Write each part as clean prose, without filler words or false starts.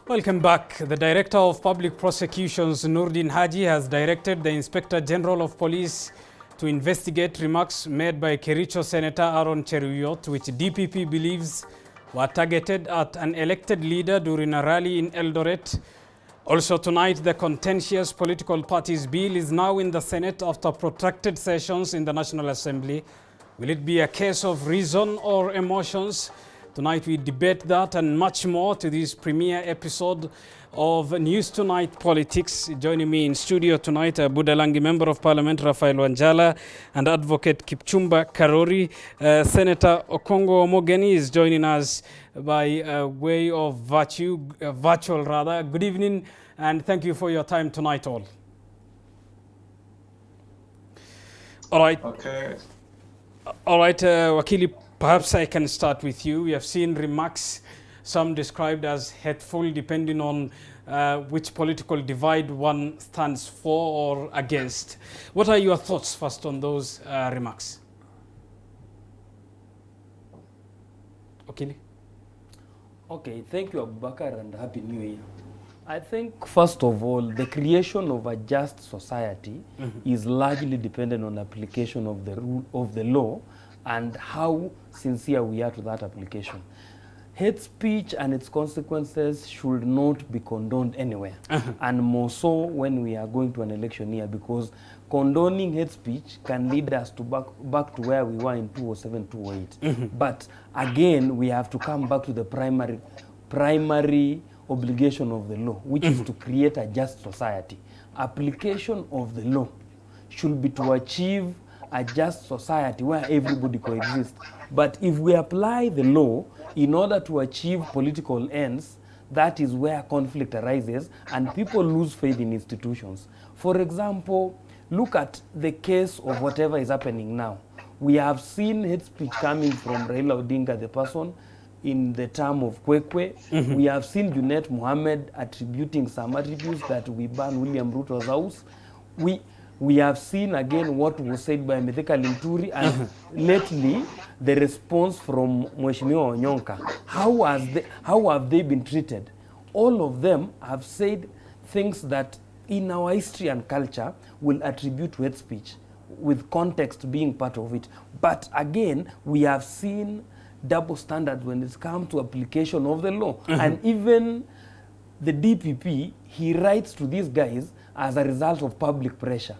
Welcome back. The Director of Public Prosecutions, Nurdin Haji, has directed the Inspector General of Police to investigate remarks made by Kericho Senator Aaron Cheruiyot, which DPP believes were targeted at an elected leader during a rally in Eldoret. Also tonight, the contentious political parties bill is now in the Senate after protracted sessions in the National Assembly. Will it be a case of reason or emotions? Tonight we debate that and much more to this premiere episode of News Tonight Politics. Joining me in studio tonight, Budalangi Member of Parliament Raphael Wanjala and Advocate Kipchumba Karori. Senator Okongo Omogeni is joining us by way of virtual rather. Good evening and thank you for your time tonight all. All right. Okay. All right, Wakili, perhaps I can start with you. We have seen remarks, some described as hateful, depending on which political divide one stands for or against. What are your thoughts first on those remarks? Wakili? Okay, thank you, Abubakar, and Happy New Year. I think, first of all, the creation of a just society is largely dependent on application of the rule of the law and how sincere we are to that application. Hate speech and its consequences should not be condoned anywhere, and more so when we are going to an election year, because condoning hate speech can lead us to back to where we were in 2007, 2008. But again, we have to come back to the primary obligation of the law, which is to create a just society. Application of the law should be to achieve a just society where everybody coexists. But if we apply the law in order to achieve political ends, that is where conflict arises and people lose faith in institutions. For example, look at the case of whatever is happening now. We have seen hate speech coming from Raila Odinga, the person, in the term of Kwekwe. We have seen Junet Mohammed attributing some attributes that we ban William Ruto's house. We have seen again what was said by Mithika Linturi, and lately the response from Mheshimiwa Onyonka. How have they been treated? All of them have said things that in our history and culture will attribute to hate speech, with context being part of it. But again, we have seen double standards when it's come to application of the law. And even the DPP, he writes to these guys as a result of public pressure.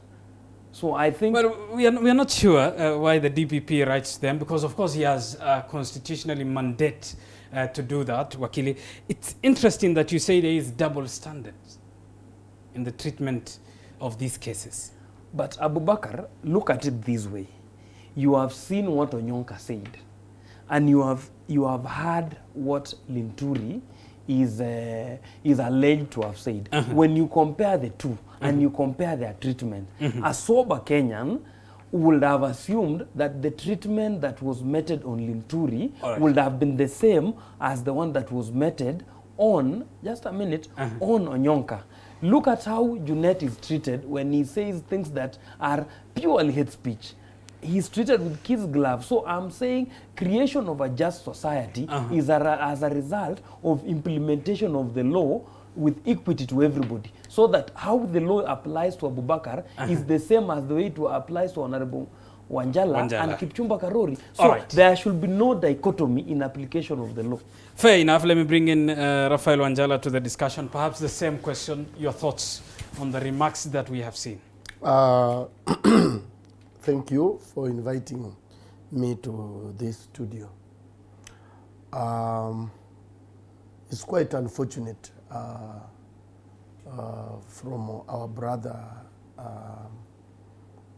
So I think... Well, we are not sure why the DPP writes them, because of course he has a constitutionally mandate to do that, Wakili. It's interesting that you say there is double standards in the treatment of these cases. But Abubakar, look at it this way. You have seen what Onyonka said, and you have heard what Linturi is alleged to have said. When you compare the two and you compare their treatment, a sober Kenyan would have assumed that the treatment that was meted on Linturi would have been the same as the one that was meted on, just a minute, on Onyonka. Look at how Junet is treated when he says things that are purely hate speech. He's treated with kids' gloves. So I'm saying creation of a just society is as a result of implementation of the law with equity to everybody. So that how the law applies to Abubakar is the same as the way it applies to Honorable Wanjala and Kipchumba Karori. So there should be no dichotomy in application of the law. Fair enough. Let me bring in Raphael Wanjala to the discussion. Perhaps the same question, your thoughts on the remarks that we have seen. Thank you for inviting me to this studio. It's quite unfortunate from our brother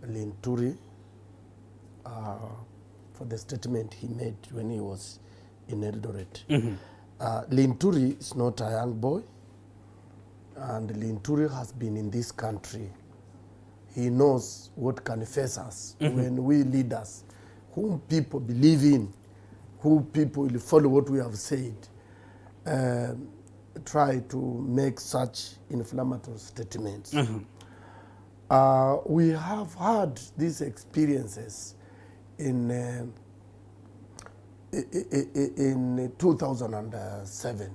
Linturi for the statement he made when he was in Eldoret. Linturi is not a young boy, and Linturi has been in this country. He knows what can face us when we leaders, whom people believe in, who people will follow what we have said, try to make such inflammatory statements. We have had these experiences in 2007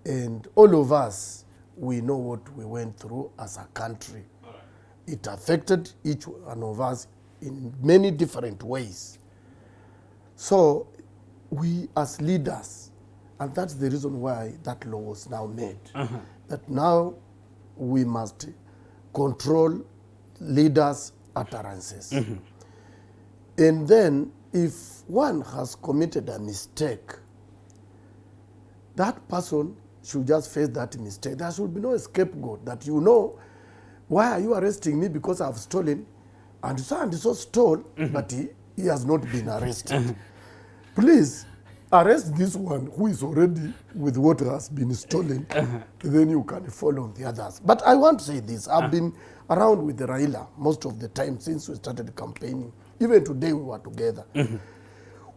And all of us, we know what we went through as a country. It affected each one of us in many different ways. So we as leaders, and that's the reason why that law was now made, that now we must control leaders' utterances. And then if one has committed a mistake, that person should just face that mistake. There should be no scapegoat that, you know, why are you arresting me because I've stolen? And so stole, but he has not been arrested. Please, arrest this one who is already with what has been stolen, then you can follow the others. But I want to say this, I've been around with Raila most of the time since we started campaigning. Even today we were together.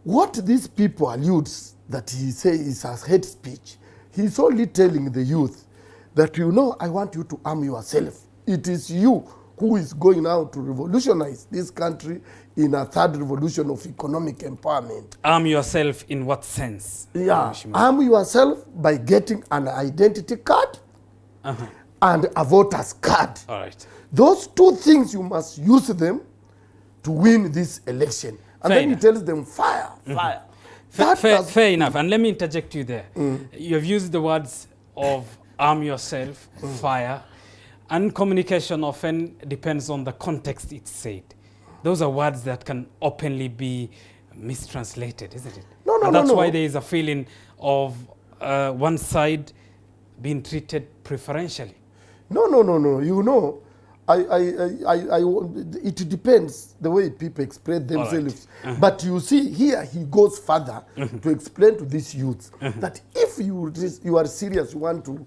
What these people allude that he says is as hate speech, he's only telling the youth that, you know, I want you to arm yourself. It is you who is going now to revolutionize this country in a third revolution of economic empowerment. Arm yourself in what sense? Yeah, arm yourself by getting an identity card and a voter's card. All right. Those two things, you must use them to win this election. And Fair then enough. he tells them, fire, fire. Fair enough. And let me interject you there. You have used the words of arm yourself, fire, and communication often depends on the context it's said. Those are words that can openly be mistranslated, isn't it? No. That's why there is a feeling of one side being treated preferentially. No. You know, it depends the way people express themselves. But you see, here he goes further to explain to these youths that if you are serious, you want to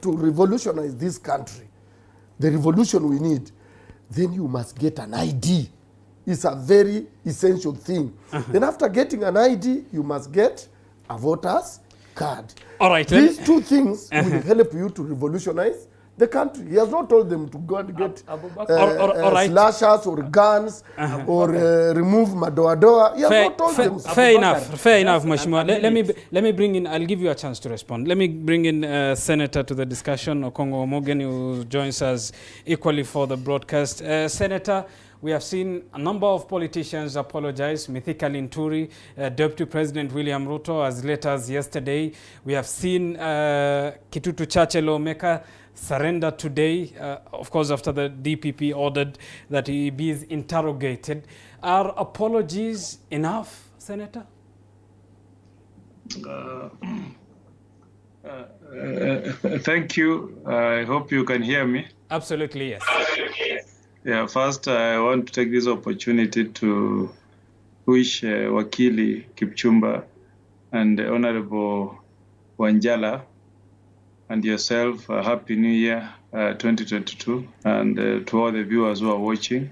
revolutionize this country, the revolution we need, then you must get an ID. It's a very essential thing. Then after getting an ID, you must get a voter's card. All right. These two things will help you to revolutionize the country. He has not told them to go and get slashers or guns or remove madoadoa. He has not told them. Fair enough, Mheshimiwa. Let me bring in, I'll give you a chance to respond. Let me bring in Senator to the discussion, Okongo Morgan, who joins us equally for the broadcast. Senator, we have seen a number of politicians apologize. Mithika Linturi, Deputy President William Ruto, as late as yesterday. We have seen Kitutu Chache lawmaker surrender today, of course, after the DPP ordered that he be interrogated. Are apologies enough, Senator? Thank you. I hope you can hear me. Absolutely, yes. Yeah, first I want to take this opportunity to wish Wakili Kipchumba and Honorable Wanjala and yourself a Happy New Year 2022, and to all the viewers who are watching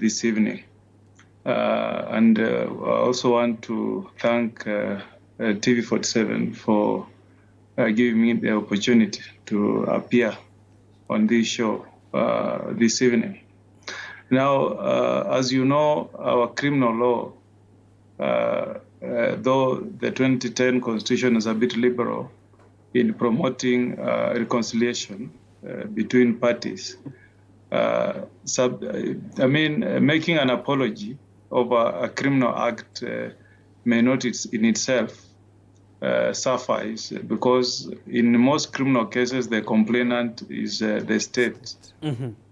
this evening. And I also want to thank TV47 for giving me the opportunity to appear on this show this evening. Now, as you know, our criminal law, though the 2010 Constitution is a bit liberal in promoting reconciliation between parties, making an apology over a criminal act may not in itself suffice, because in most criminal cases the complainant is the state,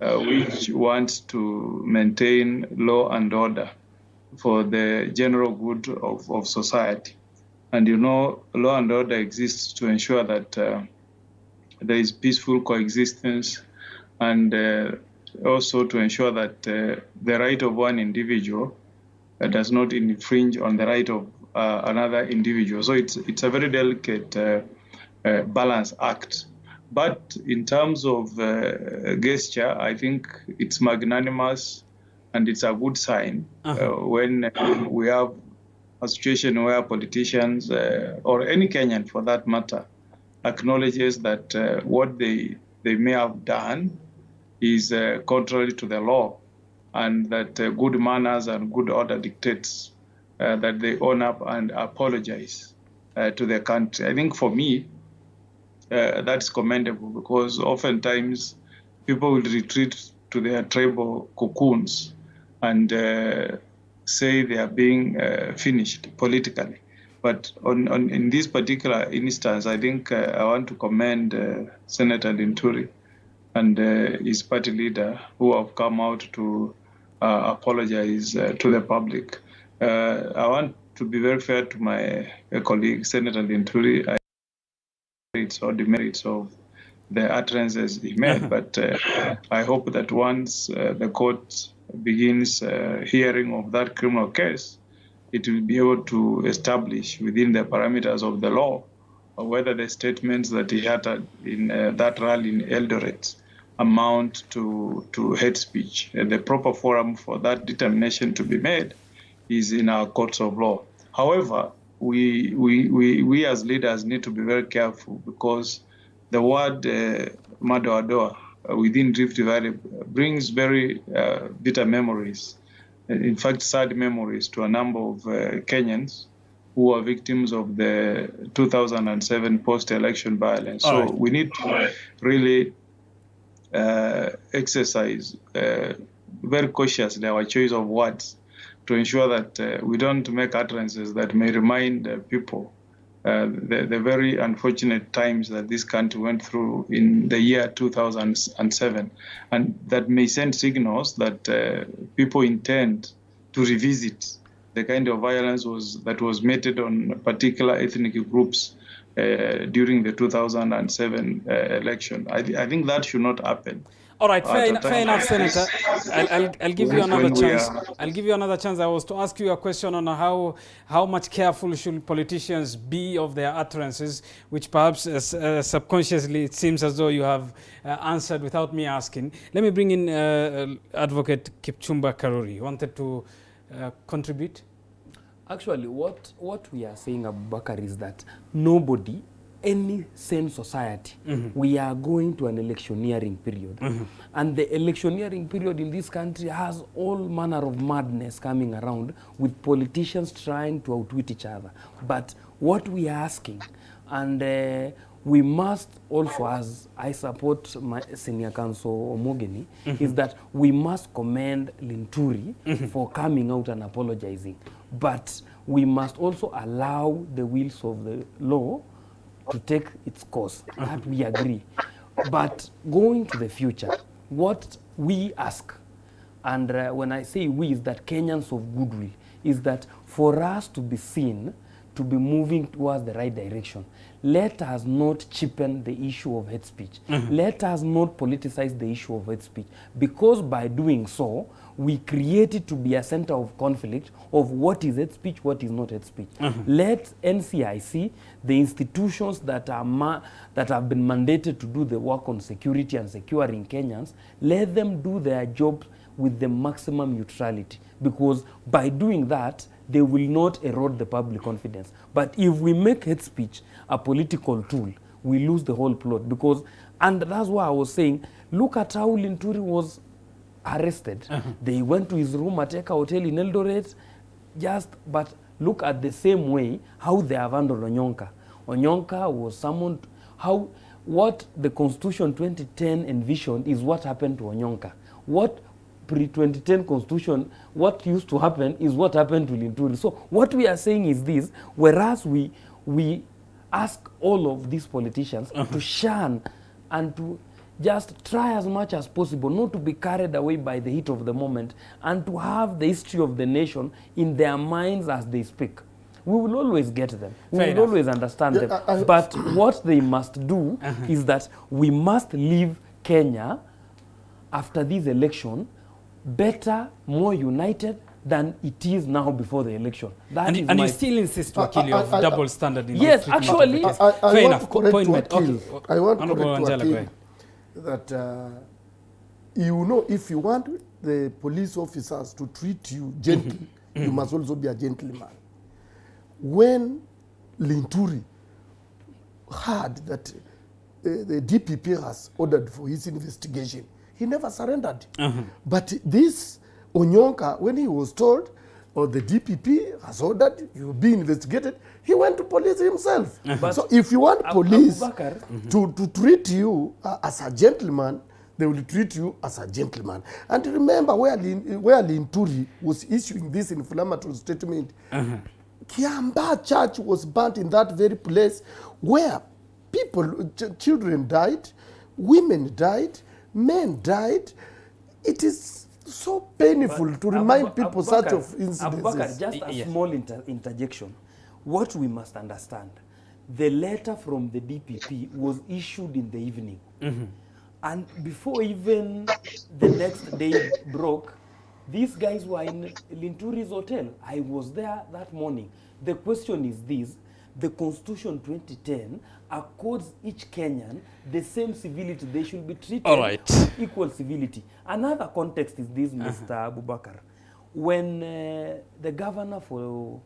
which wants to maintain law and order for the general good of society. And you know, law and order exists to ensure that there is peaceful coexistence, and also to ensure that the right of one individual does not infringe on the right of another individual. So it's a very delicate balance act. But in terms of gesture, I think it's magnanimous and it's a good sign when we have a situation where politicians, or any Kenyan for that matter, acknowledges that what they may have done is contrary to the law, and that good manners and good order dictates that they own up and apologize. to the country. I think for me, that's commendable, because oftentimes people will retreat to their tribal cocoons and say they are being finished politically. But in this particular instance, I think I want to commend Senator Linturi and his party leader, who have come out to apologize to the public. I want to be very fair to my colleague, Senator Linturi, or the merits of the utterances he made, but I hope that once the court begins hearing of that criminal case, it will be able to establish within the parameters of the law whether the statements that he uttered in that rally in Eldoret amount to hate speech. The proper forum for that determination to be made is in our courts of law. However, we as leaders need to be very careful, because the word Madoadoa within Rift Valley brings very bitter memories, in fact sad memories, to a number of Kenyans who are victims of the 2007 post-election violence. So we need to really exercise very cautiously our choice of words to ensure that we don't make utterances that may remind people the very unfortunate times that this country went through in the year 2007, and that may send signals that people intend to revisit the kind of violence that was meted on particular ethnic groups during the 2007 election. I think that should not happen. All right, fair enough, Senator. I'll give you another chance. I'll give you another chance. I was to ask you a question on how much careful should politicians be of their utterances, which perhaps subconsciously it seems as though you have answered without me asking. Let me bring in Advocate Kipchumba Karuri. You wanted to contribute? Actually, what we are saying, Abubakar, is that nobody, any sane society, we are going to an electioneering period. And the electioneering period in this country has all manner of madness coming around, with politicians trying to outwit each other. But what we are asking, and we must also, as I support my senior counsel Omogeni, is that we must commend Linturi for coming out and apologizing. But we must also allow the wheels of the law to take its course. That we agree. But going to the future, what we ask, and when I say we, is that Kenyans of goodwill, is that for us to be seen to be moving towards the right direction, let us not cheapen the issue of hate speech. Let us not politicize the issue of hate speech, because by doing so, we create it to be a center of conflict of what is hate speech, what is not hate speech. Let NCIC, the institutions that are that have been mandated to do the work on security and securing Kenyans, let them do their job with the maximum neutrality, because by doing that, they will not erode the public confidence. But if we make hate speech a political tool, we lose the whole plot. Because, and that's why I was saying, look at how Linturi was arrested. They went to his room at Eka Hotel in Eldoret, but look at the same way how they have handled Onyonka. Onyonka was summoned, what the Constitution 2010 envisioned is what happened to Onyonka. What pre-2010 Constitution, what used to happen is what happened to Linturi. So what we are saying is this, whereas we ask all of these politicians to shun and to just try as much as possible not to be carried away by the heat of the moment, and to have the history of the nation in their minds as they speak. We will always get them. We will always understand them. But what they must do is that we must leave Kenya after this election better, more united than it is now before the eletion. And you still insist, Wakili, of double standard in yes, actually. Fair enough. Point made. I want to correct Wakili that you know, if you want the police officers to treat you gently, you must also be a gentleman. When Linturi heard that the DPP has ordered for his investigation, he never surrendered. But this Onyonka, when he was told, or the DPP has ordered you be investigated, he went to police himself. But So if you want police Abubakar, to treat you as a gentleman, they will treat you as a gentleman. And remember where Linturi was issuing this inflammatory statement, Kiamba Church was burnt in that very place where people, children died, women died, men died. It is so painful to remind people such of incidences. Abubakar, just a small interjection. What we must understand, the letter from the DPP was issued in the evening. And before even the next day broke, these guys were in Linturi's hotel. I was there that morning. The question is this: the Constitution 2010 accords each Kenyan the same civility. They should be treated with equal civility. Another context is this, Mr. Abubakar. When the governor for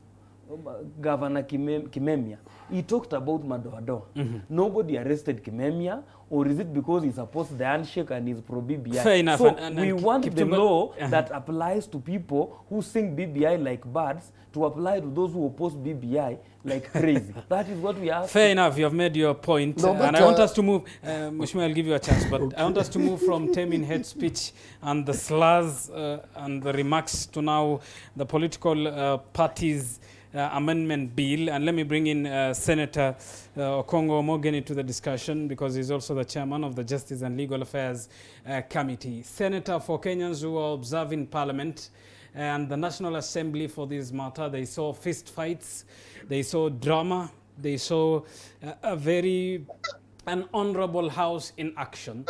Governor Kimemia, he talked about Madoado. Nobody arrested Kimemia, or is it because he supports the handshake and is pro BBI? Fair enough. So and we want the Kipchumba- law that applies to people who sing BBI like birds to apply to those who oppose BBI like crazy. That is what we ask. Fair enough, you have made your point. No, but, and I want us to move, Mushmi, I'll give you a chance, but I want us to move from taming hate speech and the slurs and the remarks to now the political parties' amendment bill. And let me bring in Senator Okongo Morgan into the discussion because he's also the chairman of the Justice and Legal Affairs Committee. Senator, for Kenyans who are observing Parliament and the National Assembly for this matter, they saw fist fights, they saw drama, they saw an honorable house in action.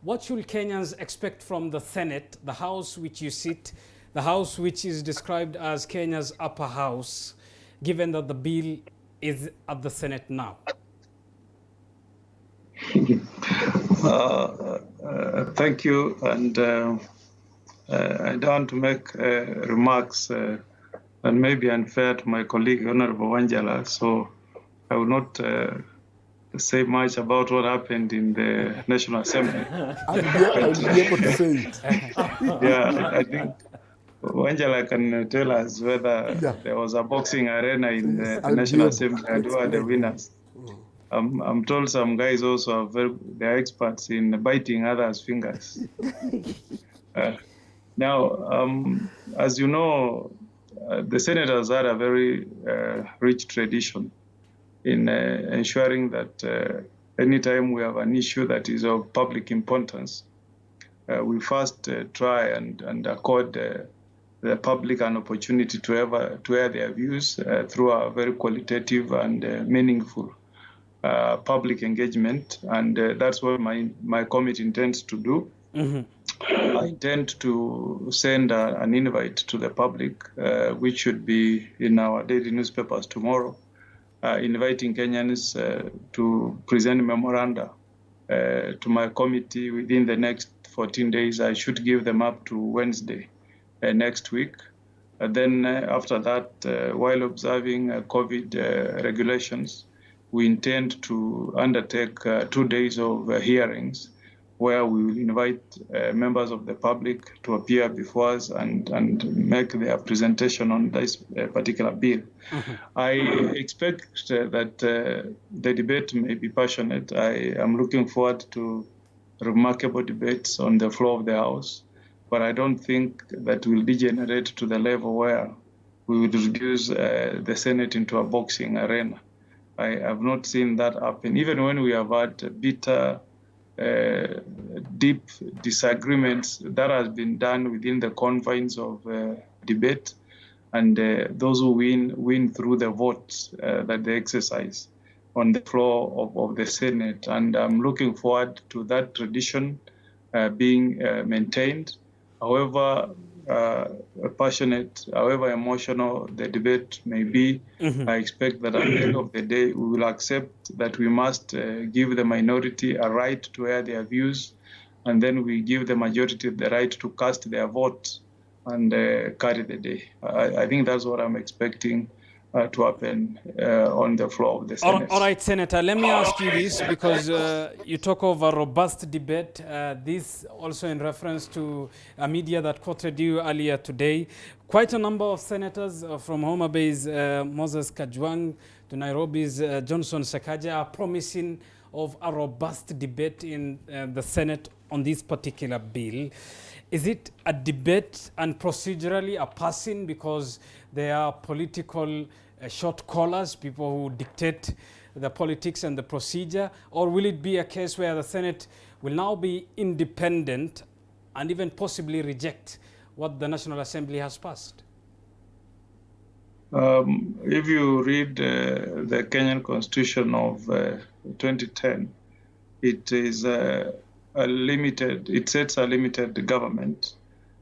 What should Kenyans expect from the Senate, the house which you sit, the house which is described as Kenya's upper house, given that the bill is at the Senate now? Thank you. And I don't want to make remarks and maybe unfair to my colleague, Honorable Wanjala, so I will not say much about what happened in the National Assembly. I'll be able to say it. Yeah, I think Wanjala can tell us whether there was a boxing arena in the National Assembly and who are the winners. I'm told some guys also they're experts in biting others' fingers. Now, as you know, the senators had a very rich tradition in ensuring that anytime we have an issue that is of public importance, we first try and accord the public an opportunity to air their views through a very qualitative and meaningful public engagement, and that's what my committee intends to do. I intend to send an invite to the public, which should be in our daily newspapers tomorrow, inviting Kenyans to present memoranda to my committee within the next 14 days. I should give them up to Wednesday next week. Then after that, while observing COVID regulations, we intend to undertake 2 days of hearings where we will invite members of the public to appear before us and make their presentation on this particular bill. I expect that the debate may be passionate. I am looking forward to remarkable debates on the floor of the House, but I don't think that will degenerate to the level where we would reduce the Senate into a boxing arena. I have not seen that happen. Even when we have had bitter, deep disagreements, that has been done within the confines of debate, and those who win through the votes that they exercise on the floor of the Senate. And I'm looking forward to that tradition being maintained. However passionate, however emotional the debate may be, I expect that at the end of the day, we will accept that we must give the minority a right to air their views, and then we give the majority the right to cast their votes and carry the day. I think that's what I'm expecting to happen on the floor of the Senate. All right, Senator, let me ask you this, because you talk of a robust debate. This also in reference to a media that quoted you earlier today. Quite a number of senators from Homa Bay's Moses Kajwang to Nairobi's Johnson Sakaja are promising of a robust debate in the Senate on this particular bill. Is it a debate and procedurally a passing because there are political short callers, people who dictate the politics and the procedure, or will it be a case where the Senate will now be independent and even possibly reject what the National Assembly has passed? If you read the Kenyan Constitution of 2010, it is it sets a limited government.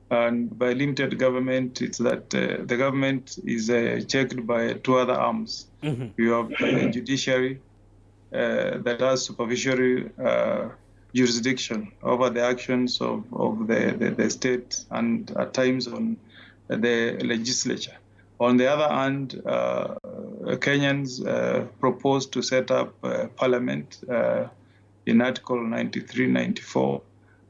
And by limited government, it's that the government is checked by two other arms. Mm-hmm. You have the judiciary that has supervisory jurisdiction over the actions of the state and at times on the legislature. On the other hand, Kenyans proposed to set up parliament in Article 93, 94.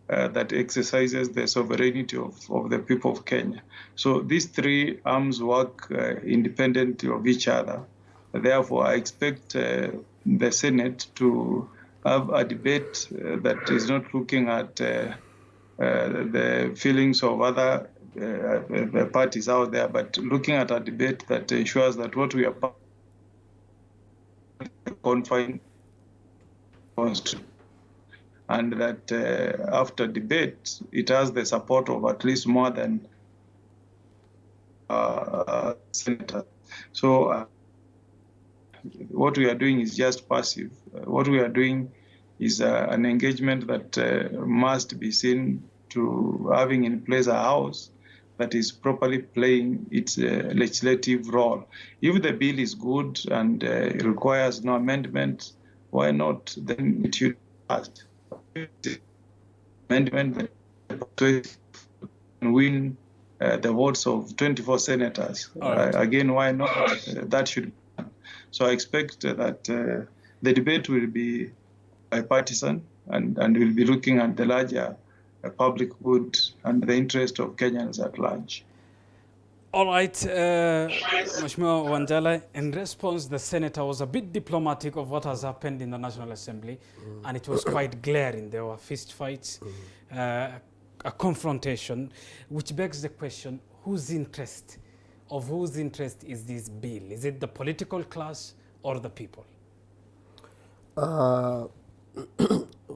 That exercises the sovereignty of the people of Kenya. So these three arms work independent of each other. Therefore, I expect the Senate to have a debate that is not looking at the feelings of other parties out there, but looking at a debate that ensures that what we are confined constitution. And that after debate, it has the support of at least more than senators. So what we are doing is just passive. What we are doing is an engagement that must be seen to having in place a house that is properly playing its legislative role. If the bill is good and requires no amendment, why not? Then it should pass. Amendment and win the votes of 24 senators. Right. Again, why not? That should be done. So I expect that the debate will be bipartisan and will be looking at the larger public good and the interest of Kenyans at large. All right, Mheshimiwa Wanjala, in response, the senator was a bit diplomatic of what has happened in the National Assembly, and it was quite glaring. There were fist fights, a confrontation, which begs the question, whose interest is this bill? Is it the political class or the people?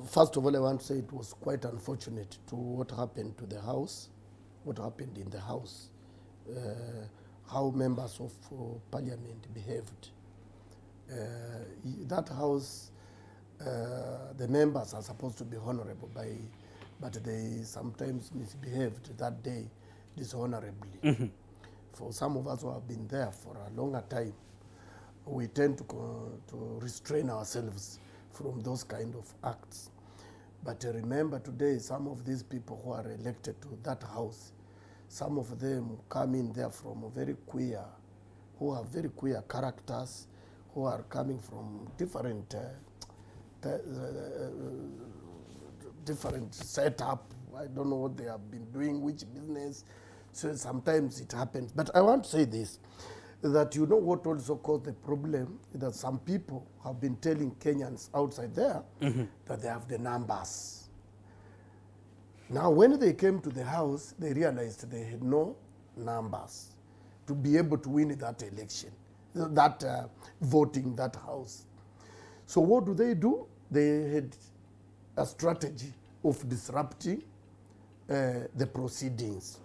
First of all, I want to say it was quite unfortunate to what happened to the House, what happened in the House. How members of parliament behaved. That house, the members are supposed to be honorable, but they sometimes misbehaved that day dishonorably. Mm-hmm. For some of us who have been there for a longer time, we tend to restrain ourselves from those kind of acts. But remember today, some of these people who are elected to that house, some of them come in there from who have very queer characters, who are coming from different setup. I don't know what they have been doing, which business. So sometimes it happens. But I want to say this, that you know what also caused the problem, that some people have been telling Kenyans outside there that they have the numbers. Now, when they came to the House, they realized they had no numbers to be able to win that election, that voting, that House. So what do? They had a strategy of disrupting the proceedings.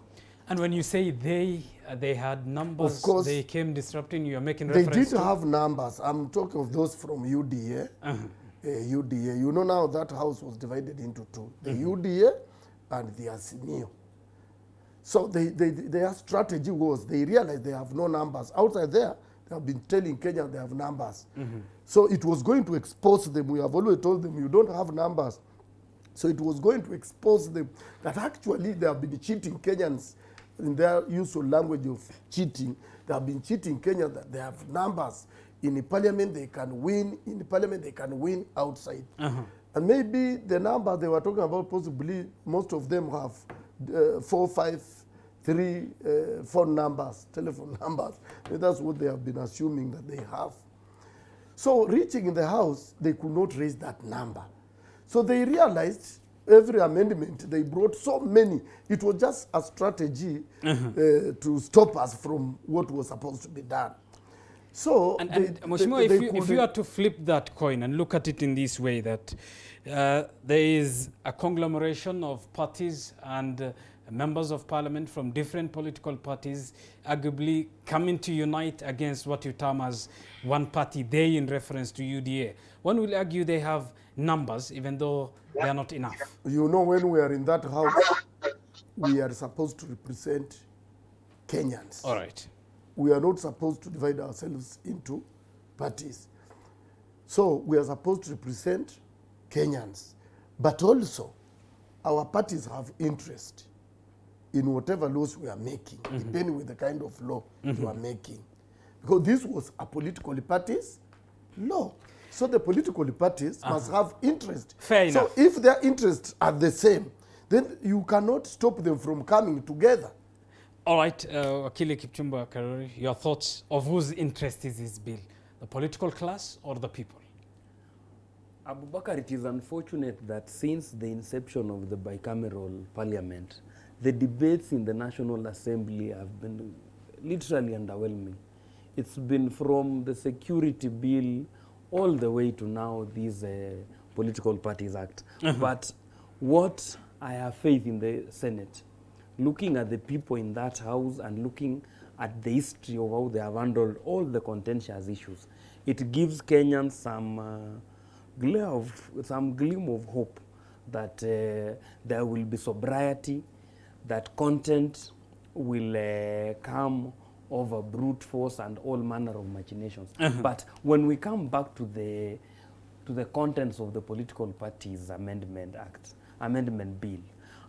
And when you say they had numbers, of course, they came disrupting, you are making reference to? They did have numbers. I'm talking of those from UDA. UDA. You know now that House was divided into two. The UDA and the Azimio. So their strategy was, they realized they have no numbers. Outside there, they have been telling Kenya they have numbers. So it was going to expose them. We have always told them, you don't have numbers. So it was going to expose them that actually they have been cheating Kenyans in their use of language of cheating. They have been cheating Kenya that they have numbers. In the parliament, they can win. In the parliament, they can win outside. And maybe the number they were talking about, possibly most of them have 4, 5, 3 phone numbers, telephone numbers. And that's what they have been assuming that they have. So reaching in the House, they could not raise that number. So they realized every amendment, they brought so many. It was just a strategy to stop us from what was supposed to be done. So, Mheshimiwa, if you are to flip that coin and look at it in this way, that there is a conglomeration of parties and members of parliament from different political parties arguably coming to unite against what you term as one party, they in reference to UDA. One will argue they have numbers, even though they are not enough. You know, when we are in that house, we are supposed to represent Kenyans. All right. We are not supposed to divide ourselves into parties. So we are supposed to represent Kenyans. But also, our parties have interest in whatever laws we are making, depending with the kind of law you are making. Because this was a political party's law. So the political parties must have interest. Fair enough. So if their interests are the same, then you cannot stop them from coming together. All right, Wakili Kipchumba Karori, your thoughts of whose interest is this bill? The political class or the people? Abubakar, it is unfortunate that since the inception of the bicameral parliament, the debates in the National Assembly have been literally underwhelming. It's been from the security bill all the way to now this Political Parties Act. But what I have faith in the Senate, looking at the people in that house and looking at the history of how they have handled all the contentious issues, it gives Kenyans some gleam of hope that there will be sobriety, that content will come over brute force and all manner of machinations. But when we come back to the contents of the Political Parties Amendment Bill,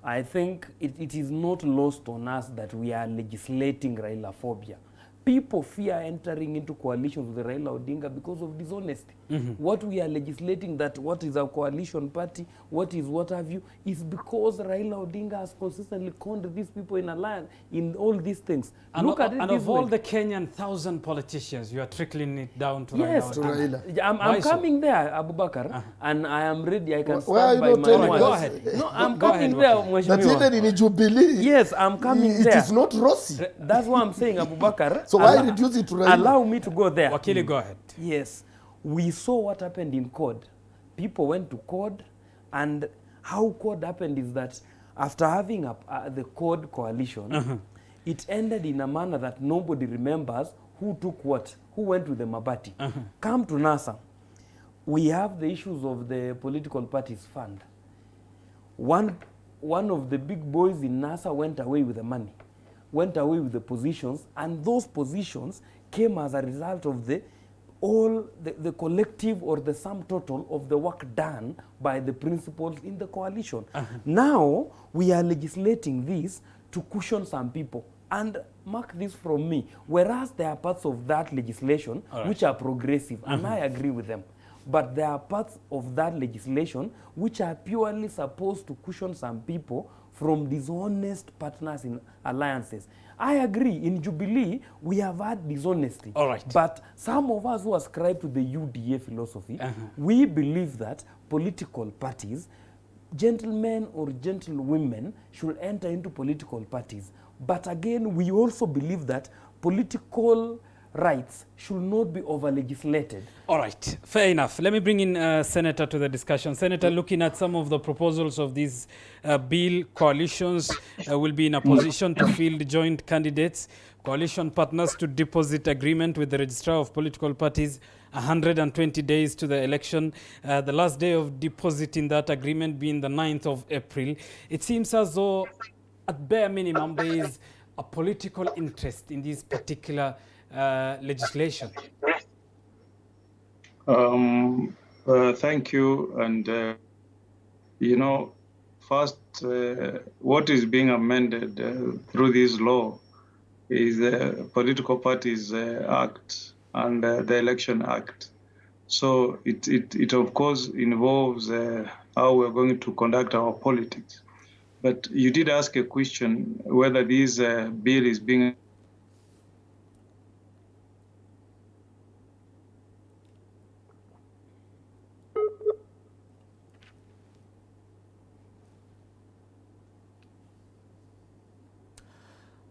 I think it is not lost on us that we are legislating Raila phobia. People fear entering into coalitions with Raila Odinga because of dishonesty. What we are legislating, that what is our coalition party, what is what have you, is because Raila Odinga has consistently conned these people in alliance in all these things. Look at it and this of all way. the Kenyan 1,000 politicians, you are trickling it down to Yes, Raila Odinga. I'm coming there, Abubakar, and I am ready. I can Why are start you by not my telling words. Go ahead. No, I'm Go coming ahead, there, That Mheshimiwa. even in Jubilee, Yes, I'm coming it there. is not Rossi. That's what I'm saying, Abubakar. So why reduce it to Raila? Allow me to go there. Wakili, go ahead. Yes, we saw what happened in CORD. People went to CORD, and how CORD happened is that after having the CORD coalition, it ended in a manner that nobody remembers who took what, who went with the Mabati. Come to NASA. We have the issues of the political parties fund. One of the big boys in NASA went away with the money, went away with the positions, and those positions came as a result of the collective or the sum total of the work done by the principals in the coalition. Now we are legislating this to cushion some people. And mark this from me, whereas there are parts of that legislation which are progressive, and I agree with them. But there are parts of that legislation which are purely supposed to cushion some people from dishonest partners in alliances. I agree, in Jubilee, we have had dishonesty. All right. But some of us who ascribe to the UDA philosophy, we believe that political parties, gentlemen or gentlewomen, should enter into political parties. But again, we also believe that political rights should not be over-legislated. All right, fair enough. Let me bring in Senator to the discussion. Senator, looking at some of the proposals of these bill, coalitions will be in a position to field joint candidates, coalition partners to deposit agreement with the registrar of political parties 120 days to the election, the last day of depositing that agreement being the 9th of April. It seems as though at bare minimum there is a political interest in this particular legislation. Thank you. And, you know, first, what is being amended through this law is the Political Parties Act and the Election Act. So it of course involves how we're going to conduct our politics. But you did ask a question whether this bill is being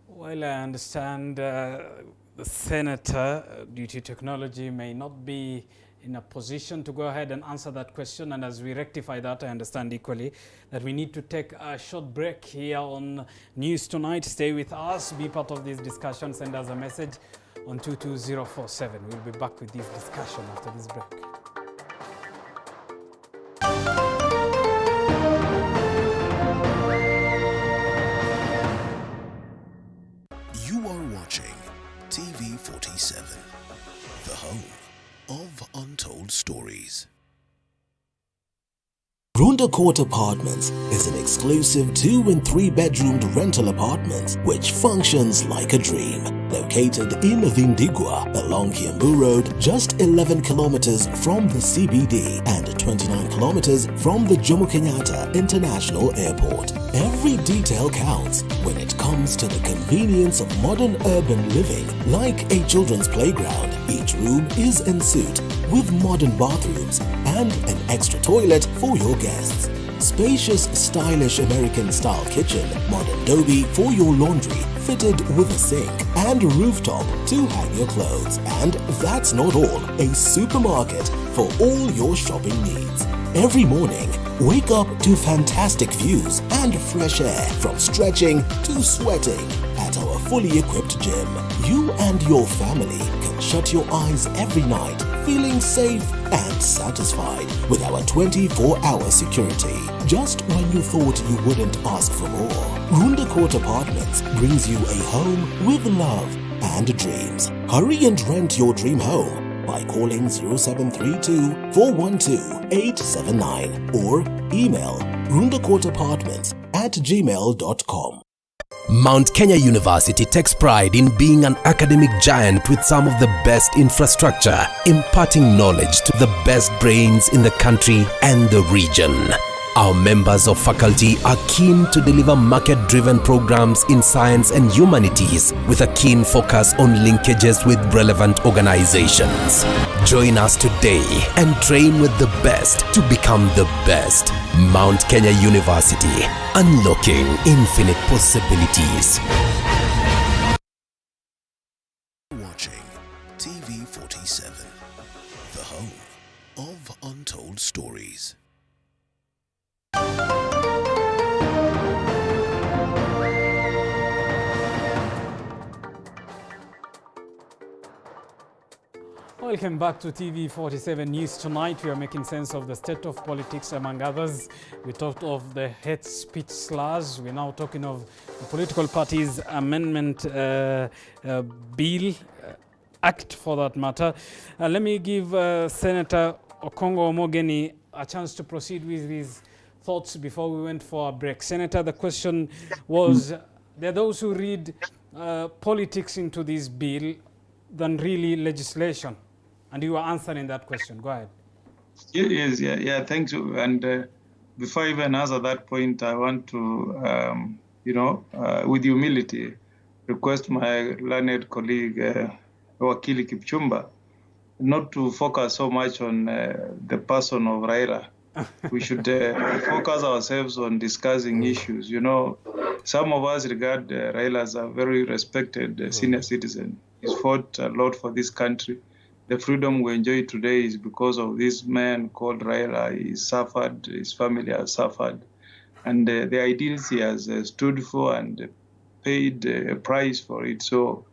Well, I understand the senator, due to technology, may not be in a position to go ahead and answer that question. And as we rectify that, I understand equally that we need to take a short break here on News Tonight. Stay with us, be part of this discussion, send us a message on 22047. We'll be back with this discussion after this break. You are watching TV 47, the home of untold stories. Runda Court Apartments is an exclusive 2 and 3 bedroomed rental apartments which functions like a dream. Located in Vindigua along Kiambu Road, just 11 kilometers from the CBD and 29 kilometers from the Jomo Kenyatta International Airport. Every detail counts when it comes to the convenience of modern urban living, like a children's playground. Each room is en suite with modern bathrooms and an extra toilet for your guests. Spacious, stylish American-style kitchen, modern dobe for your laundry, fitted with a sink and rooftop to hang your clothes. And that's not all, a supermarket for all your shopping needs. Every morning, wake up to fantastic views and fresh air, from stretching to sweating at our fully equipped gym. You and your family can shut your eyes every night feeling safe and satisfied with our 24-hour security. Just when you thought you wouldn't ask for more, Runda Court Apartments brings you a home with love and dreams. Hurry and rent your dream home by calling 0732 412 879 or email rundacourtapartments@gmail.com. Mount Kenya University takes pride in being an academic giant with some of the best infrastructure, imparting knowledge to the best brains in the country and the region. Our members of faculty are keen to deliver market-driven programs in science and humanities with a keen focus on linkages with relevant organizations. Join us today and train with the best to become the best. Mount Kenya University, unlocking infinite possibilities. Watching TV 47, the home of untold stories. Welcome back to TV 47 News Tonight. We are making sense of the state of politics, among others. We talked of the hate speech slurs. We're now talking of the political parties' amendment bill, act for that matter. Let me give Senator Okongo Omogeni a chance to proceed with his thoughts before we went for a break. Senator, the question was, there are those who read politics into this bill than really legislation. And you were answering that question. Go ahead. Yes, thank you. And before I even answer that point, I want to, with humility, request my learned colleague, Wakili Kipchumba, not to focus so much on the person of Raila. We should focus ourselves on discussing issues. You know, some of us regard Raila as a very respected senior citizen. He's fought a lot for this country. The freedom we enjoy today is because of this man called Raila. He suffered, his family has suffered. And the ideals he has stood for and paid a price for it. So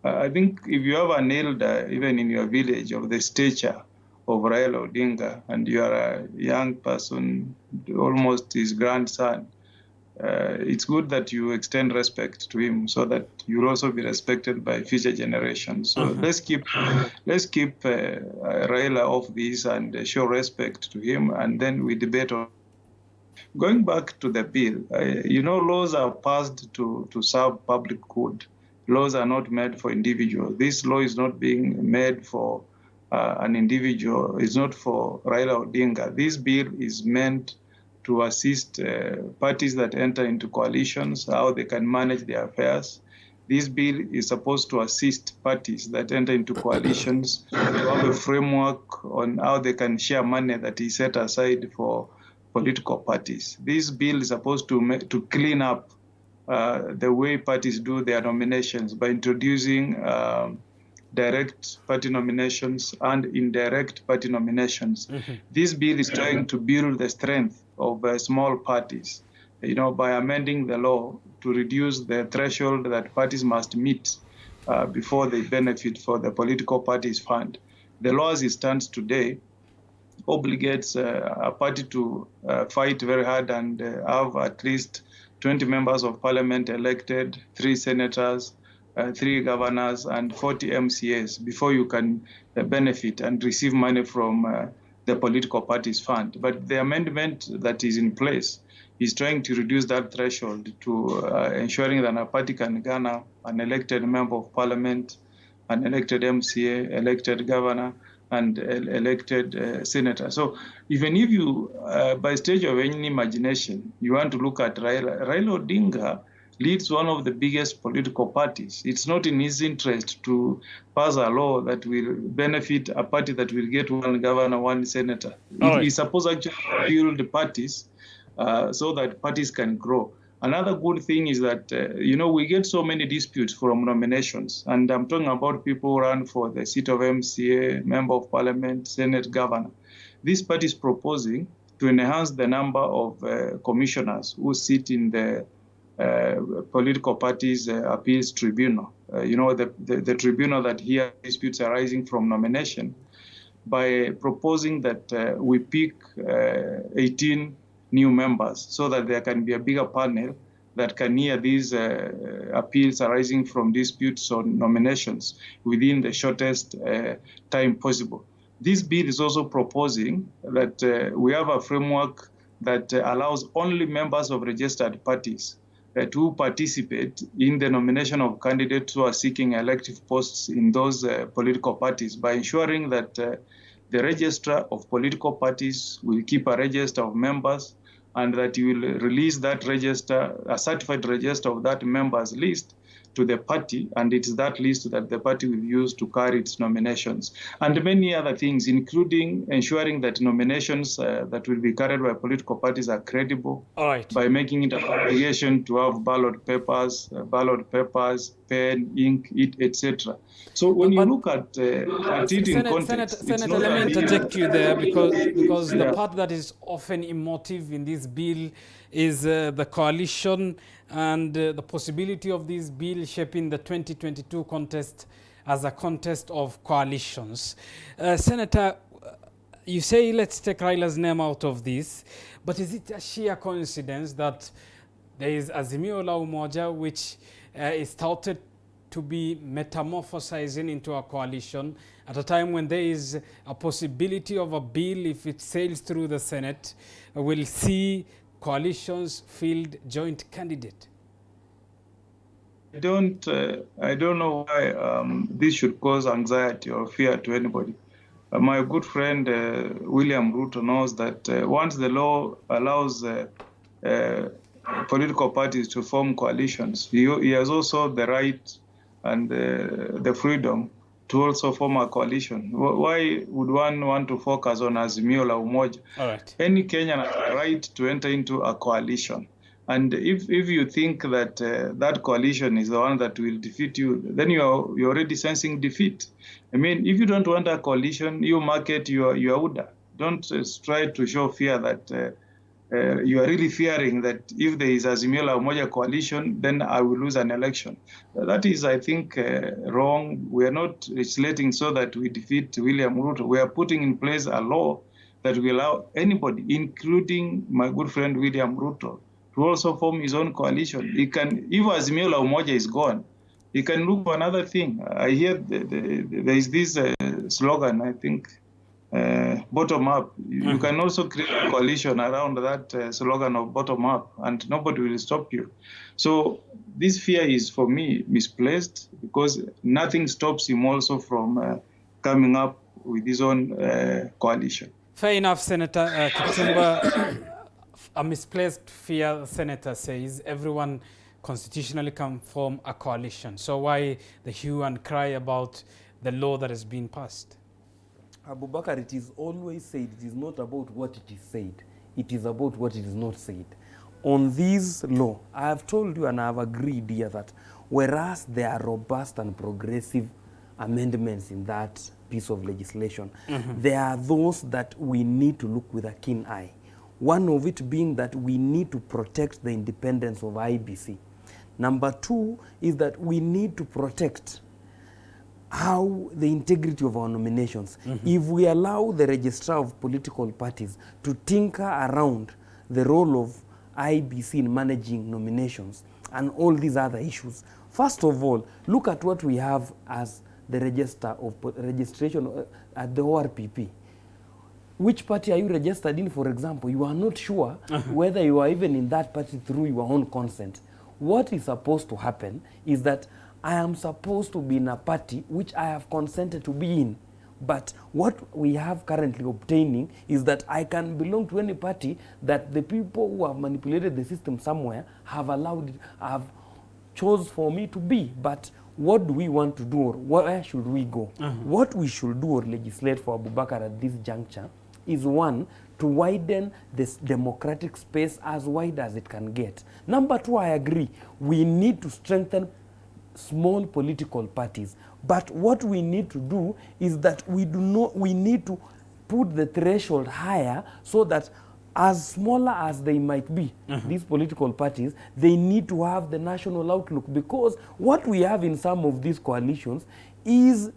I think if you have an elder, even in your village, of the stature of Raila Odinga, and you are a young person, almost his grandson, it's good that you extend respect to him so that you'll also be respected by future generations. So let's keep Raila off this and show respect to him, and then we debate on. Going back to the bill, laws are passed to serve public good. laws are not made for individuals. This law is not being made for an individual. It's not for Raila Odinga. This bill is meant to assist parties that enter into coalitions, how they can manage their affairs. This bill is supposed to assist parties that enter into coalitions to have a framework on how they can share money that is set aside for political parties. This bill is supposed to clean up the way parties do their nominations by introducing direct party nominations and indirect party nominations. This bill is trying to build the strength of small parties, by amending the law to reduce the threshold that parties must meet before they benefit for the political parties fund. The law as it stands today obligates a party to fight very hard and have at least 20 members of parliament elected, 3 senators, 3 governors, and 40 MCAs before you can benefit and receive money from the political parties fund. But the amendment that is in place is trying to reduce that threshold to ensuring that a party can garner an elected member of parliament, an elected MCA, elected governor, and elected senator. So even if you, by stage of any imagination, you want to look at Raila Odinga leads one of the biggest political parties. It's not in his interest to pass a law that will benefit a party that will get 1 governor, 1 senator. He's supposed to actually build parties so that parties can grow. Another good thing is that, we get so many disputes from nominations. And I'm talking about people who run for the seat of MCA, Member of Parliament, Senate, Governor. This party is proposing to enhance the number of commissioners who sit in the political parties' appeals tribunal. The tribunal that hears disputes arising from nomination, by proposing that we pick 18 new members so that there can be a bigger panel that can hear these appeals arising from disputes on nominations within the shortest time possible. This bill is also proposing that we have a framework that allows only members of registered parties to participate in the nomination of candidates who are seeking elective posts in those political parties, by ensuring that the registrar of political parties will keep a register of members, and that you will release that register, a certified register of that members list, to the party, and it's that list that the party will use to carry its nominations. And many other things, including ensuring that nominations that will be carried by political parties are credible, by making it an obligation to have ballot papers, pen, ink, etc. So when you look at it in context... Senator, let me interject you there, because the part that is often emotive in this bill is the coalition and the possibility of this bill shaping the 2022 contest as a contest of coalitions. Senator, you say let's take Raila's name out of this, but is it a sheer coincidence that there is Azimio la Umoja, which is touted to be metamorphosizing into a coalition at a time when there is a possibility of a bill, if it sails through the Senate, will see coalitions field joint candidate? I don't know why this should cause anxiety or fear to anybody. My good friend William Ruto knows that once the law allows political parties to form coalitions, he has also the right and the freedom to also form a coalition. Why would one want to focus on Azimio la Umoja? Any Kenyan has a right to enter into a coalition. And if you think that that coalition is the one that will defeat you, then you're already sensing defeat. I mean, if you don't want a coalition, you market your UDA. Don't try to show fear that you are really fearing that if there is a Azimio la Umoja coalition, then I will lose an election. That is, I think, wrong. We are not legislating so that we defeat William Ruto. We are putting in place a law that will allow anybody, including my good friend William Ruto, to also form his own coalition. He can, if Azimio la Umoja is gone, he can look for another thing. I hear there is this slogan, I think, bottom up. You can also create a coalition around that slogan of bottom up, and nobody will stop you. So this fear is, for me, misplaced, because nothing stops him also from coming up with his own coalition. Fair enough, Senator Kipchumba. A misplaced fear, Senator says everyone constitutionally can form a coalition. So why the hue and cry about the law that has been passed? Abubakar, it is always said, it is not about what it is said, it is about what it is not said. On this law, I have told you and I have agreed here that whereas there are robust and progressive amendments in that piece of legislation, there are those that we need to look with a keen eye. One of it being that we need to protect the independence of IBC. Number two is that we need to protect how the integrity of our nominations. If we allow the registrar of political parties to tinker around the role of IBC in managing nominations and all these other issues, first of all, look at what we have as the register of registration at the ORPP. Which party are you registered in, for example? You are not sure whether you are even in that party through your own consent. What is supposed to happen is that I am supposed to be in a party which I have consented to be in. But what we have currently obtaining is that I can belong to any party that the people who have manipulated the system somewhere have allowed, have chose for me to be. But what do we want to do, or where should we go? What we should do or legislate for Abubakar at this juncture is, one, to widen this democratic space as wide as it can get. Number two, I agree, we need to strengthen small political parties. But what we need to do is that we need to put the threshold higher so that as smaller as they might be, these political parties, they need to have the national outlook, because what we have in some of these coalitions is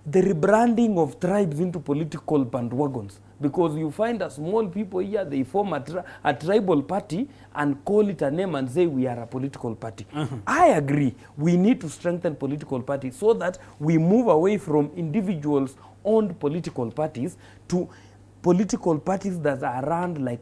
the rebranding of tribes into political bandwagons. Because you find a small people here, they form a tribal party and call it a name and say we are a political party. I agree, we need to strengthen political parties so that we move away from individuals owned political parties to political parties that are run like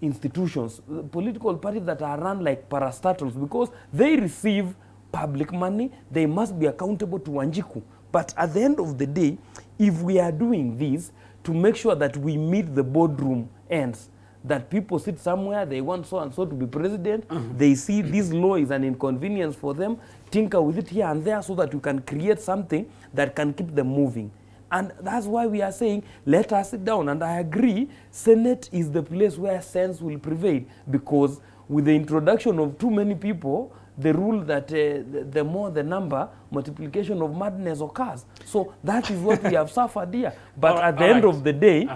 institutions, political parties that are run like parastatals, because they receive public money, they must be accountable to Wanjiku. But at the end of the day, if we are doing this to make sure that we meet the boardroom ends, that people sit somewhere, they want so and so to be president, they see this law is an inconvenience for them, tinker with it here and there so that we can create something that can keep them moving. And that's why we are saying, let us sit down. And I agree, Senate is the place where sense will prevail, because with the introduction of too many people, the rule that the more the number, multiplication of madness occurs. So that is what we have suffered here. But at the end of the day,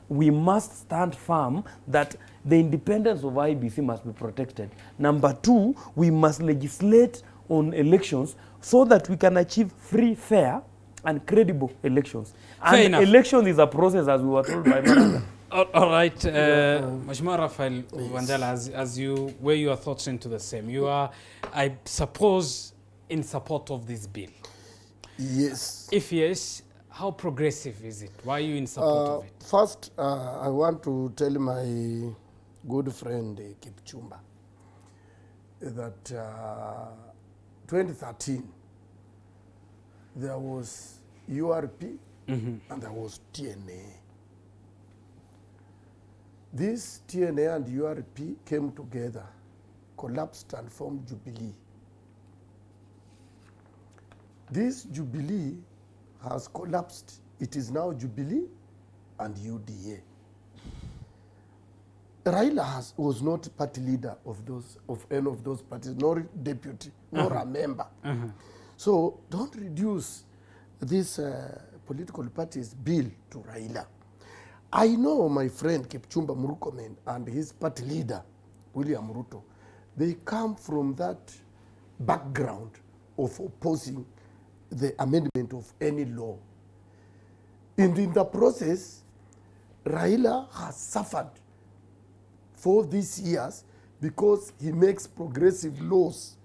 we must stand firm that the independence of IBC must be protected. Number two, we must legislate on elections so that we can achieve free, fair, and credible elections. And election is a process, as we were told by Maranga. All right, Mheshimiwa Raphael Wanjala, as you weigh your thoughts into the same, you are, I suppose, in support of this bill. Yes. If yes, how progressive is it? Why are you in support of it? First, I want to tell my good friend Kipchumba that 2013, there was URP and there was TNA. This TNA and URP came together, collapsed and formed Jubilee. This Jubilee has collapsed. It is now Jubilee and UDA. Raila was not party leader of any of those parties, nor deputy, nor a member. So don't reduce this political parties bill to Raila. I know my friend Kipchumba Murkomen and his party leader, William Ruto, they come from that background of opposing the amendment of any law. And in the process, Raila has suffered for these years because he makes progressive laws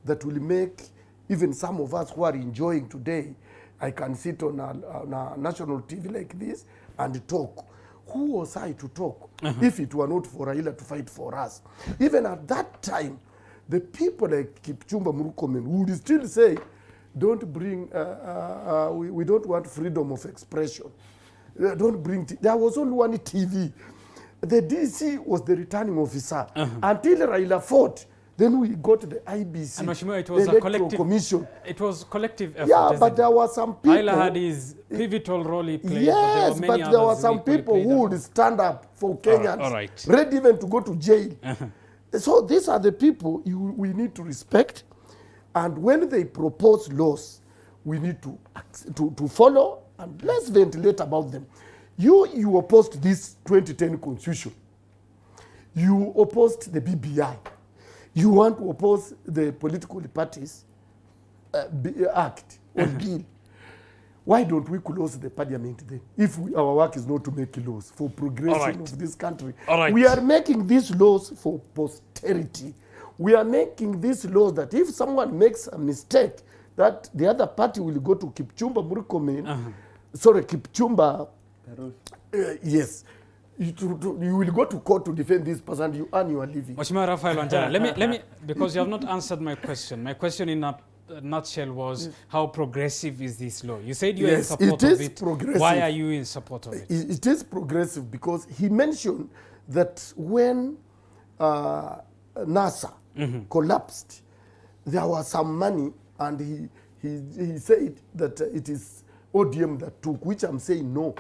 that will make even some of us who are enjoying today I can sit on a national TV like this and talk. Who was I to talk if it were not for Raila to fight for us? Even at that time, the people like Kipchumba Murkomen would still say, don't bring, we don't want freedom of expression. Don't bring, there was only one TV. The DC was the returning officer. Until Raila fought, then we got the IBC, and Mheshimiwa, it the was a Electoral collective Commission. It was collective effort. Yeah, isn't but there it? were some people. Raila had his pivotal role he played. Yes, but but there were some people who would stand up for Kenyans, all right. ready even to go to jail. So these are the people we need to respect. And when they propose laws, we need to follow and let's ventilate about them. You opposed this 2010 constitution. You opposed the BBI. You want to oppose the political parties act or bill. Why don't we close the parliament then? If our work is not to make laws for progression of this country. We are making these laws for posterity. We are making these laws that if someone makes a mistake, that the other party will go to Kipchumba Murkomen, sorry, Kipchumba, yes. You will go to court to defend this person, you earn your living. Mheshimiwa Raphael Wanjara, let me, because you have not answered my question. My question in a nutshell was, how progressive is this law? You said you are in support of it. Progressive. Why are you in support of it? It is progressive because he mentioned that when NASA collapsed, there was some money, and he said that it is ODM that took, which I'm saying no.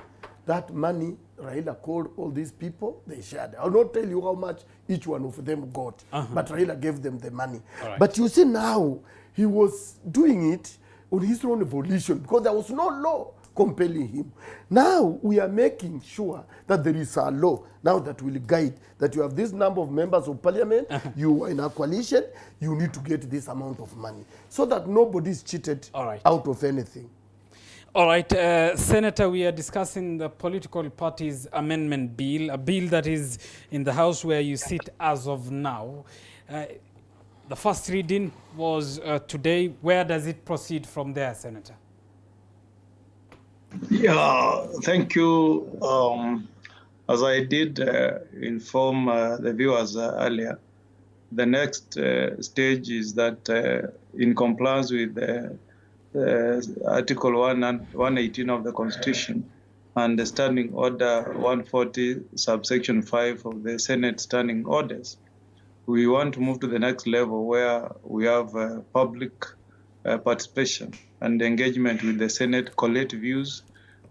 That money, Raila called all these people, they shared. I'll not tell you how much each one of them got, but Raila gave them the money. But you see now, he was doing it on his own volition because there was no law compelling him. Now we are making sure that there is a law now that will guide that you have this number of members of parliament, you are in a coalition, you need to get this amount of money so that nobody is cheated out of anything. All right, Senator, we are discussing the political parties amendment bill, a bill that is in the House where you sit as of now. The first reading was today. Where does it proceed from there, Senator? Yeah, thank you. As I did inform the viewers earlier, the next stage is that in compliance with Article 118 of the Constitution and the Standing Order 140, subsection 5 of the Senate Standing Orders, we want to move to the next level where we have public participation and engagement with the Senate, collect views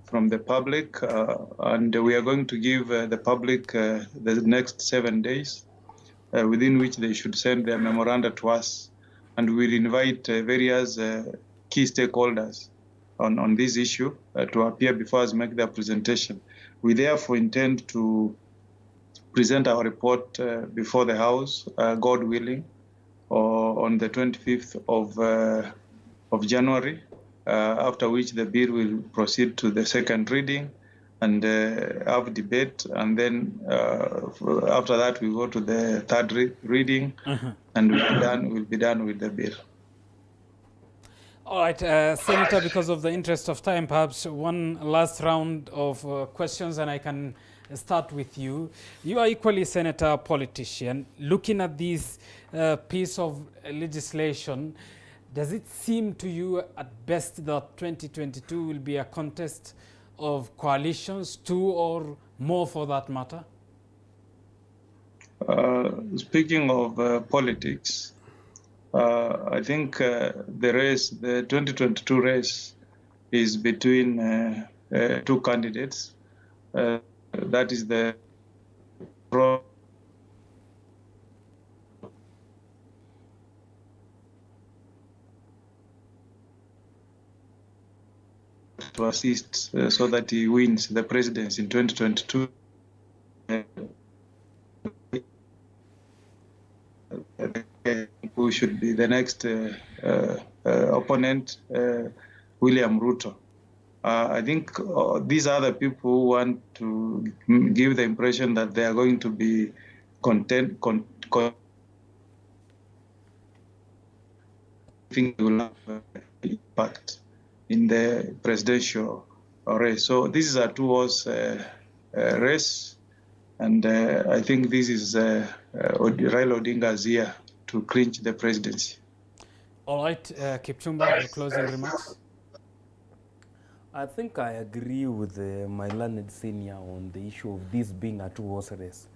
from the public, and we are going to give the public the next 7 days within which they should send their memoranda to us, and we'll invite various key stakeholders on this issue to appear before us, make their presentation. We therefore intend to present our report before the House, God willing, or on the 25th of January, after which the bill will proceed to the second reading and have debate, and then after that we go to the third reading, and we'll be done with the bill. All right, Senator, because of the interest of time, perhaps one last round of questions, and I can start with you. You are equally, Senator, a politician. Looking at this piece of legislation, does it seem to you at best that 2022 will be a contest of coalitions, two or more for that matter? Speaking of politics, I think the 2022 race is between two candidates. That is the to assist so that he wins the presidency in 2022. Who should be the next opponent, William Ruto. I think these are the people who want to give the impression that they are going to be content. Think will have impact. in the presidential race. So this is a two-horse race, and I think this is Raila Odinga's year to clinch the presidency. All right, Kipchumba, your closing remarks? I think I agree with my learned senior on the issue of this being a two-horse race.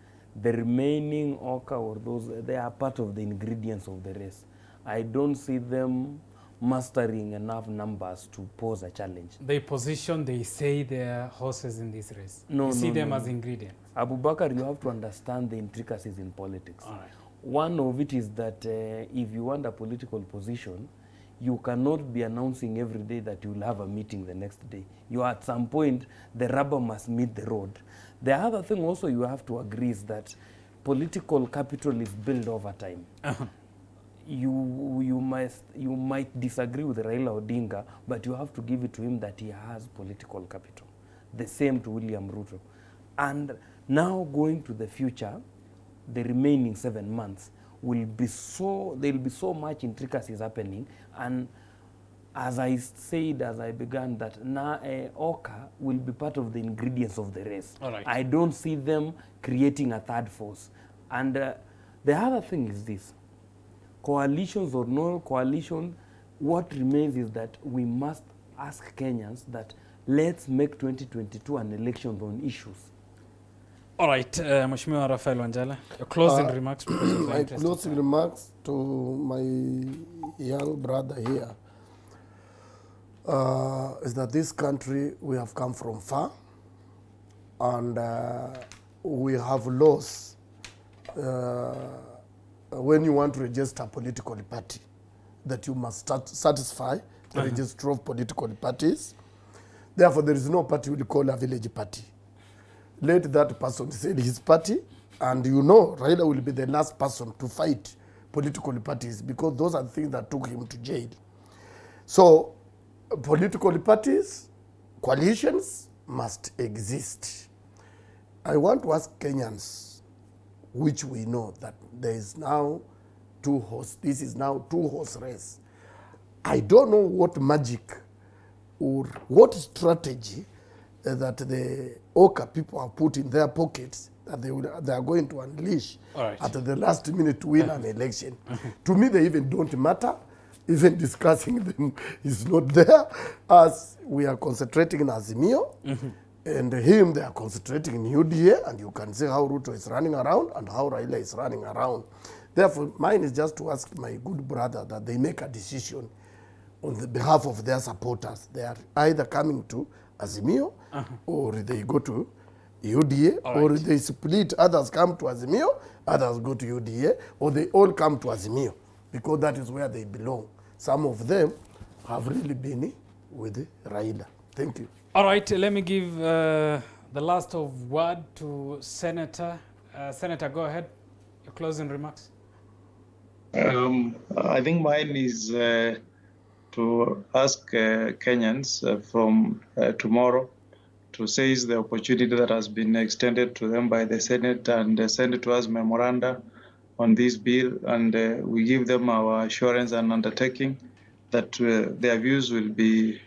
The remaining Oka or those, they are part of the ingredients of the race. I don't see them mastering enough numbers to pose a challenge. They say they are horses in this race. You see them as ingredients. Abubakar, you have to understand the intricacies in politics. All right. One of it is that if you want a political position, you cannot be announcing every day that you will have a meeting the next day. You at some point, the rubber must meet the road. The other thing also you have to agree is that political capital is built over time. You might disagree with Raila Odinga, but you have to give it to him that he has political capital. The same to William Ruto. And now going to the future, the remaining 7 months will be so, there will be so much intricacies happening. And as I said, as I began, that Oka will be part of the ingredients of the race. All right. I don't see them creating a third force. And the other thing is this, coalitions or no coalition, what remains is that we must ask Kenyans that let's make 2022 an election on issues. All right, Mheshimiwa Raphael Wanjala, your closing remarks. My closing remarks to my young brother here is that this country, we have come from far, and we have laws when you want to register a political party, that you must satisfy the registrar of political parties. Therefore, there is no party we call a village party. Let that person say his party, and you know Raila will be the last person to fight political parties, because those are the things that took him to jail. So political parties, coalitions must exist. I want to ask Kenyans, which we know that there is now this is now two-horse race. I don't know what magic or what strategy that the Oka people have put in their pockets that they are going to unleash at the last minute to win an election. To me, they even don't matter. Even discussing them is not there, as we are concentrating in Azimio, and him, they are concentrating in UDA, and you can see how Ruto is running around and how Raila is running around. Therefore, mine is just to ask my good brother that they make a decision on the behalf of their supporters. They are either coming to Azimio, or they go to UDA, or they split. Others come to Azimio, others go to UDA, or they all come to Azimio, because that is where they belong. Some of them have really been with Raila. Thank you. All right, let me give the last of word to Senator. Senator, go ahead. Your closing remarks. I think mine is to ask Kenyans from tomorrow to seize the opportunity that has been extended to them by the Senate and send to us memoranda on this bill, and we give them our assurance and undertaking that their views will be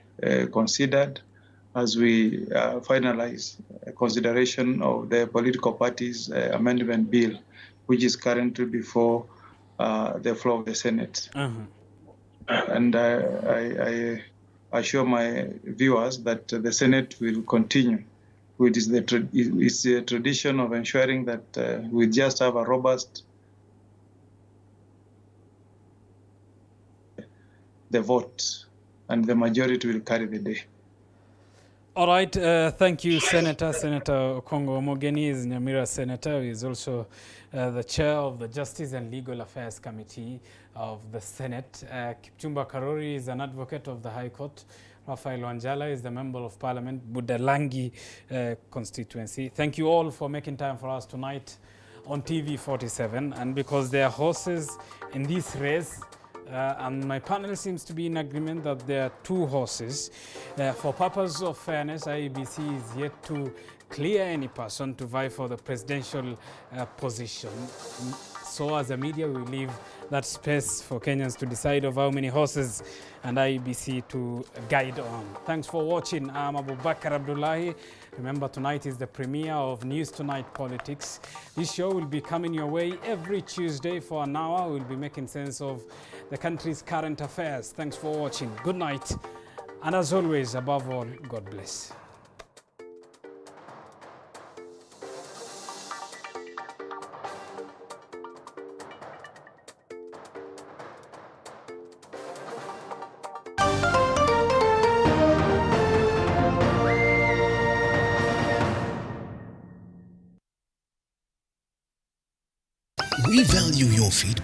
considered as we finalize consideration of the political parties' amendment bill, which is currently before the floor of the Senate. And I assure my viewers that the Senate will continue with its tradition of ensuring that we just have a robust the vote, and the majority will carry the day. All right, thank you, Senator. Senator Okongo Omogeni is Nyamira Senator. He is also the chair of the Justice and Legal Affairs Committee of the Senate. Kipchumba Karori is an advocate of the High Court. Raphael Wanjala is the Member of Parliament, Budalangi constituency. Thank you all for making time for us tonight on TV47. And because there are horses in this race, and my panel seems to be in agreement that there are two horses. For purpose of fairness, IEBC is yet to clear any person to vie for the presidential position. So as a media, we leave that space for Kenyans to decide of how many horses and IEBC to guide on. Thanks for watching. I'm Abubakar Abdullahi. Remember, tonight is the premiere of News Tonight Politics. This show will be coming your way every Tuesday for an hour. We'll be making sense of the country's current affairs. Thanks for watching. Good night. And as always, above all, God bless. We value your feedback.